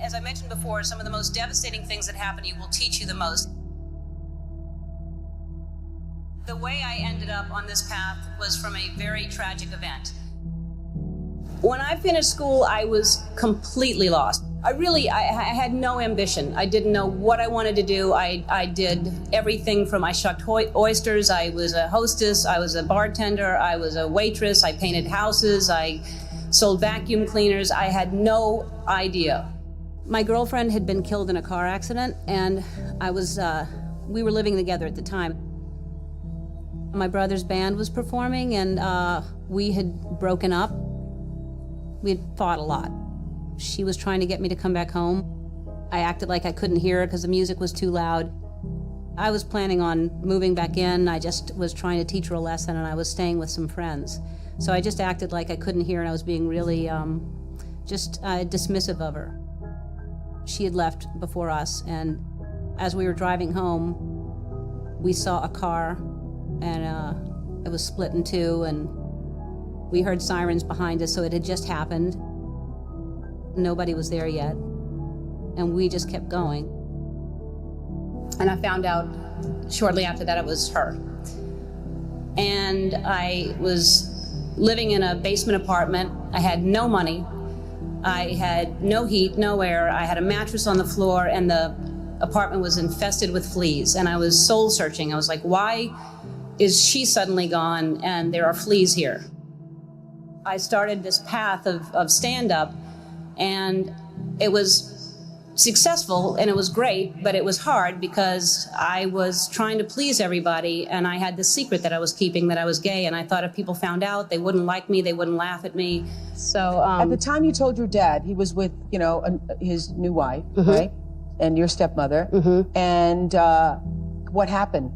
As I mentioned before, some of the most devastating things that happen to you will teach you the most. The way I ended up on this path was from a very tragic event. When I finished school, I was completely lost. I had no ambition. I didn't know what I wanted to do. I did everything from I shucked oysters, I was a hostess, I was a bartender, I was a waitress, I painted houses, I sold vacuum cleaners. I had no idea. My girlfriend had been killed in a car accident, and we were living together at the time. My brother's band was performing, and we had broken up. We had fought a lot. She was trying to get me to come back home. I acted like I couldn't hear her because the music was too loud. I was planning on moving back in. I just was trying to teach her a lesson, and I was staying with some friends. So I just acted like I couldn't hear, and I was being really dismissive of her. She had left before us, and as we were driving home, we saw a car, and it was split in two, and we heard sirens behind us, so it had just happened. Nobody was there yet, and we just kept going. And I found out shortly after that it was her. And I was living in a basement apartment. I had no money. I had no heat, no air. I had a mattress on the floor, and the apartment was infested with fleas. And I was soul searching. I was like, why is she suddenly gone and there are fleas here? I started this path of stand-up, and it was successful and it was great, but it was hard because I was trying to please everybody, and I had this secret that I was keeping, that I was gay, and I thought if people found out, they wouldn't like me, they wouldn't laugh at me. So at the time you told your dad, he was with, his new wife, mm-hmm. right? And your stepmother. Mm-hmm. And what happened?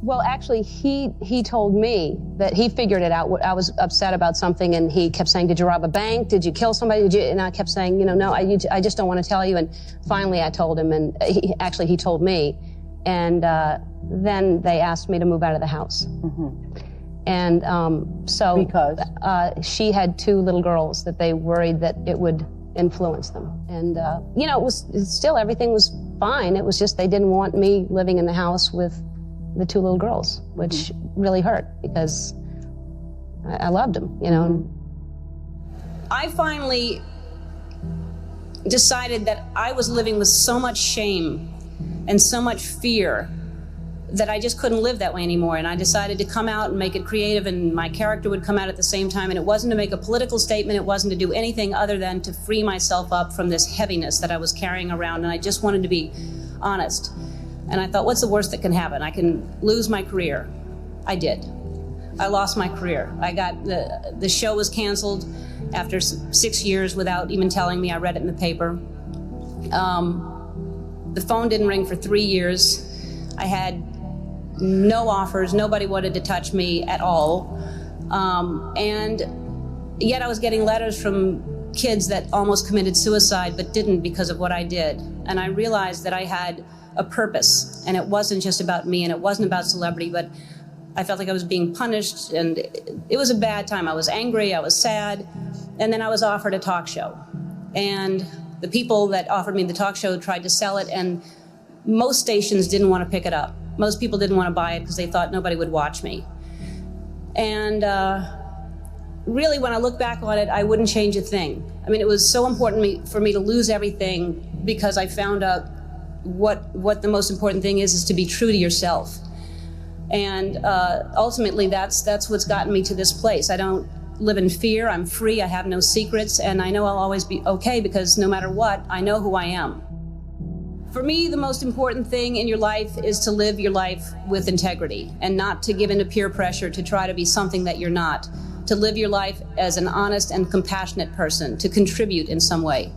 Well, actually, he told me that he figured it out. I was upset about something, and he kept saying, did you rob a bank? Did you kill somebody? And I kept saying, no, I just don't want to tell you. And finally, I told him, and he told me. And then they asked me to move out of the house. Mm-hmm. And so because she had two little girls that they worried that it would influence them. And, it was still, everything was fine. It was just they didn't want me living in the house with the two little girls, which really hurt because I loved them, I finally decided that I was living with so much shame and so much fear that I just couldn't live that way anymore. And I decided to come out and make it creative, and my character would come out at the same time. And it wasn't to make a political statement. It wasn't to do anything other than to free myself up from this heaviness that I was carrying around. And I just wanted to be honest. And I thought, what's the worst that can happen? I can lose my career. I did. I lost my career. The show was canceled after 6 years without even telling me. I read it in the paper. The phone didn't ring for 3 years. I had no offers. Nobody wanted to touch me at all. And yet I was getting letters from kids that almost committed suicide but didn't because of what I did. And I realized that I had a purpose, and it wasn't just about me, and it wasn't about celebrity, but I felt like I was being punished, and it was a bad time. I was angry, I was sad, and then I was offered a talk show. And the people that offered me the talk show tried to sell it, and most stations didn't want to pick it up. Most people didn't want to buy it because they thought nobody would watch me. And really, when I look back on it, I wouldn't change a thing. I mean, it was so important for me to lose everything because I found out what the most important thing is to be true to yourself. And ultimately, that's what's gotten me to this place. I don't live in fear. I'm free. I have no secrets. And I know I'll always be okay because no matter what, I know who I am. For me, the most important thing in your life is to live your life with integrity and not to give in to peer pressure to try to be something that you're not. To live your life as an honest and compassionate person, to contribute in some way.